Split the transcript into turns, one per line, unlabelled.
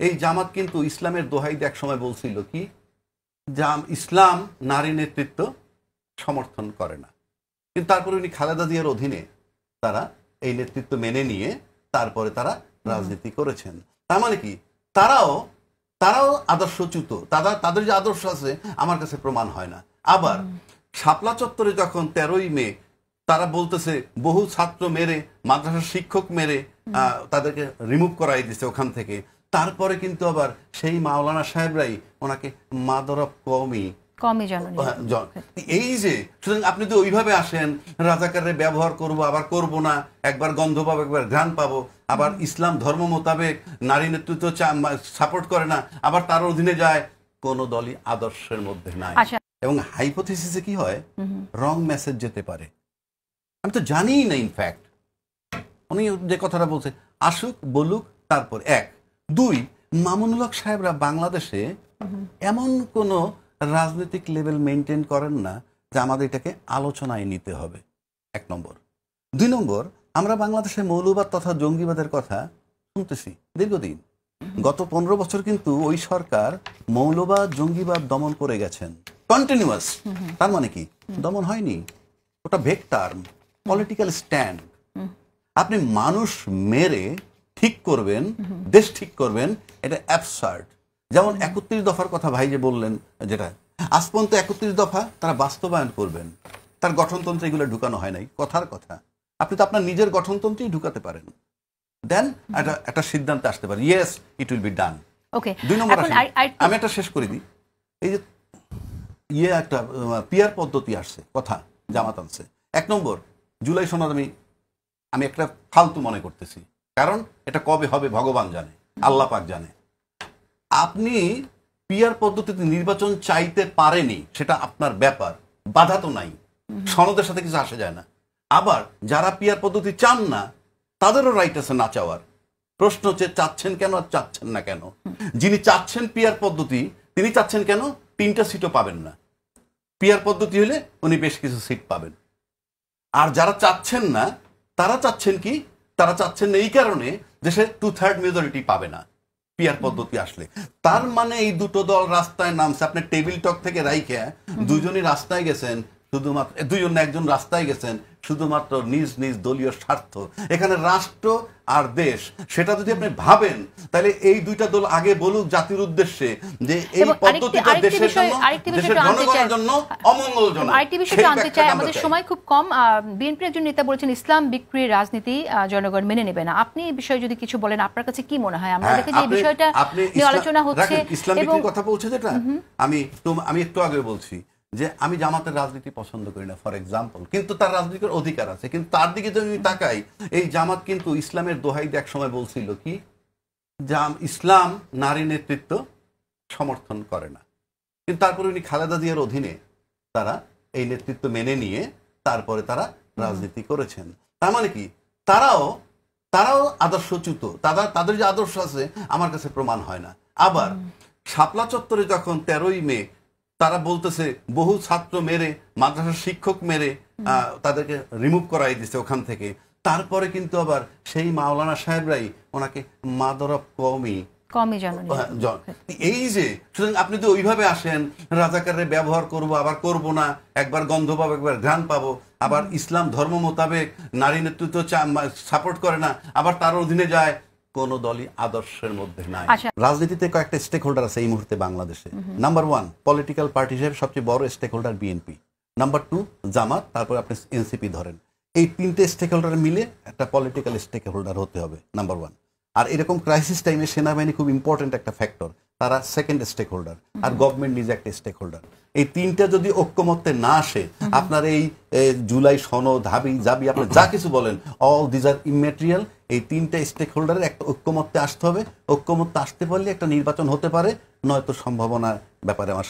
এই জামাত কিন্তু ইসলামের দোহাই এক সময় বলছিল কি, ইসলাম নারী নেতৃত্ব সমর্থন করে না, কিন্তু তারপরে উনি খালেদা জিয়ার অধীনে তারা এই নেতৃত্ব মেনে নিয়ে তারপরে তারা রাজনীতি করেছেন। তার মানে কি তারাও আদর্শচ্যুত, তাদের যে আদর্শ আছে আমার কাছে প্রমাণ হয় না। আবার শাপলা চত্বরে যখন 13ই মে তারা বলতেছে বহু ছাত্র মেরে, মাদ্রাসার শিক্ষক মেরে তাদেরকে রিমুভ করাই দিচ্ছে ওখান থেকে, তারপরে কিন্তু আবার সেই মাওলানা সাহেবরাই ওনাকে মাদার অফ কওমি এই যে, সুতরাং আপনি তো ওইভাবে আসেন রাজাকারের ব্যবহার করব আবার করব না, একবার গন্ধ পাবো একবার ঘ্রাণ পাবো, আবার ইসলাম ধর্ম মোতাবেক নারী নেতৃত্ব সাপোর্ট করে না, আবার তার অধীনে যায়, কোন দলই আদর্শের মধ্যে নাই। এবং হাইপোথিসিসে কি হয়, রং মেসেজ যেতে পারে। আমি তো জানিই না ইনফ্যাক্ট উনি যে কথাটা বলছে, আসুক বলুক, তারপর 1 2 মামুনুল হক সাহেবরা বাংলাদেশে এমন কোন রাজনৈতিক লেভেল মেনটেন করেন না যে আমাদের এটাকে আলোচনায় নিতে হবে, 1 নম্বর। 2 নম্বর, আমরা বাংলাদেশে মৌলবাদ তথা জঙ্গিবাদের কথা শুনতেছি দীর্ঘদিন, গত 15 বছর কিন্তু ওই সরকার মৌলবাদ জঙ্গিবাদ দমন করে গেছেন কন্টিনিউয়াস। তার মানে কি দমন হয়নি, ওটা ভেগ টার্ম, পলিটিক্যাল স্ট্যান্ড। আপনি মানুষ মেরে ঠিক করবেন, দেশ ঠিক করবেন, এটা অ্যাবসার্ড। যেমন 31 দফার কথা ভাই যে বললেন, যেটা আজ পর্যন্ত 31 দফা তারা বাস্তবায়ন করবেন, তার গঠনতন্ত্রে এগুলো ঢুকানো হয় নাই, কথার কথা। আপনি তো আপনার নিজের গঠনতন্ত্রেই ঢুকাতে পারেন, দেন একটা সিদ্ধান্তে আসতে পারে, yes it will be done. 2 নম্বর, আমি একটা শেষ করে দিই। এই যে একটা পিয়ার পদ্ধতি আসছে, কথা জামাত আনছে। 1 নম্বর, জুলাই সনদ আমি একটা ফালতু মনে করতেছি, কারণ এটা কবে হবে ভগবান জানে, আল্লাহ পাক জানে। আপনি পিয়ার পদ্ধতিতে নির্বাচন চাইতে পারেনি, সেটা আপনার ব্যাপার, বাধা তো নাই, সনদের সাথে কিছু আসে যায় না। আবার যারা পিয়ার পদ্ধতি চান না তাদেরও রাইট আছে না চাওয়ার। প্রশ্ন হচ্ছে চাচ্ছেন কেন আর চাচ্ছেন না কেন? যিনি চাচ্ছেন পিয়ার পদ্ধতি, তিনি চাচ্ছেন কেন 3টা সিটও পাবেন না, পিয়ার পদ্ধতি হলে উনি বেশ কিছু সিট পাবেন। আর যারা চাচ্ছেন না তারা চাচ্ছেন কি, তারা চাচ্ছেন এই কারণে দেশে 2/3 মেজরিটি পাবে না পিয়ার পদ্ধতি আসলে। তার মানে এই দুটো দল রাস্তায় নামছে, আপনি টেবিল টক থেকে রাইখে দুজনই রাস্তায় গেছেন, শুধুমাত্র একজন রাস্তায় গেছেন শুধুমাত্র নিজ নিজ দলীয় স্বার্থ। এখানে রাষ্ট্র আর দেশ, সেটা যদি আপনি ভাবেন তাহলে এই 2টা দল আগে বলুক জাতির উদ্দেশ্যে যে এই পদ্ধতিটা দেশের জন্য, দেশের জনগণের জন্য অমঙ্গলজনক।
আরেকটি বিষয় জানতে চাই, আমাদের সময় খুব কম। বিএনপির একজন নেতা বলেছেন ইসলাম বিক্রির রাজনীতি জনগণ মেনে নেবে না। আপনি এই বিষয়ে যদি কিছু বলেন, আপনার কাছে কি মনে হয়? আমরা দেখি যে এই বিষয়টা নিয়ে আলোচনা হচ্ছে।
ইসলাম বিক্রির কথা বলছে যেটা, আমি একটু আগে বলছি যে আমি জামাতের রাজনীতি পছন্দ করি না ফর এক্সাম্পল, কিন্তু তার রাজনীতির অধিকার আছে। কিন্তু তার দিকে যদি তাকাই, এই জামাত কিন্তু ইসলামের দোহাই এক সময় বলছিল কি, ইসলাম নারী নেতৃত্ব সমর্থন করে না, কিন্তু তারপরে উনি খালেদা জিয়ার অধীনে তারা এই নেতৃত্ব মেনে নিয়ে তারপরে তারা রাজনীতি করেছেন। তার মানে কি তারাও আদর্শচ্যুত, তাদের যে আদর্শ আছে আমার কাছে প্রমাণ হয় না। আবার শাপলা চত্বরে যখন 13ই মে তারা বলতেছে বহু ছাত্র মেরে, মাদ্রাসার শিক্ষক মেরে তাদেরকে রিমুভ করাই দিচ্ছে ওখান থেকে, তারপরে কিন্তু আবার সেই মাওলানা সাহেবরাই ওনাকে মাদার অফ কওমি এই যে, সুতরাং আপনি তো ওইভাবে আসেন রাজাকারের ব্যবহার করব আবার করব না, একবার গন্ধ পাবো একবার ঘ্রাণ পাবো, আবার ইসলাম ধর্ম মোতাবেক নারী নেতৃত্ব সাপোর্ট করে না, আবার তার অধীনে যায়, কোন দলই আদর্শের মধ্যে নাই। রাজনীতিতে কয়েকটা স্টেক হোল্ডার আছে এই মুহূর্তে বাংলাদেশে। নাম্বার 1 পলিটিক্যাল পার্টি হিসেবে সবচেয়ে বড় স্টেক হোল্ডার বিএনপি, নাম্বার 2 জামাত, তারপর আপনি এনসিপি ধরেন। এই 3টে স্টেক হোল্ডার মিলে একটা পলিটিক্যাল স্টেক হোল্ডার হতে হবে, নাম্বার 1। আর এরকম ক্রাইসিস টাইমে সেনাবাহিনী খুব ইম্পর্টেন্ট একটা ফ্যাক্টর, তারা সেকেন্ড স্টেক হোল্ডার, আর গভর্নমেন্ট নিজে একটা স্টেক হোল্ডার। এই 3টা যদি ঐক্যমত্যে না আসে, আপনার এই জুলাই সনদ হাবি জাবি আপনি যা কিছু বলেন, অল দিজ আর ইমেটেরিয়াল। এই 3টা স্টেক হোল্ডারের একটা ঐক্যমত্যে আসতে হবে। ঐক্যমত্যে আসতে পারলে একটা নির্বাচন হতে পারে, নয়তো সম্ভাবনার ব্যাপারে আমার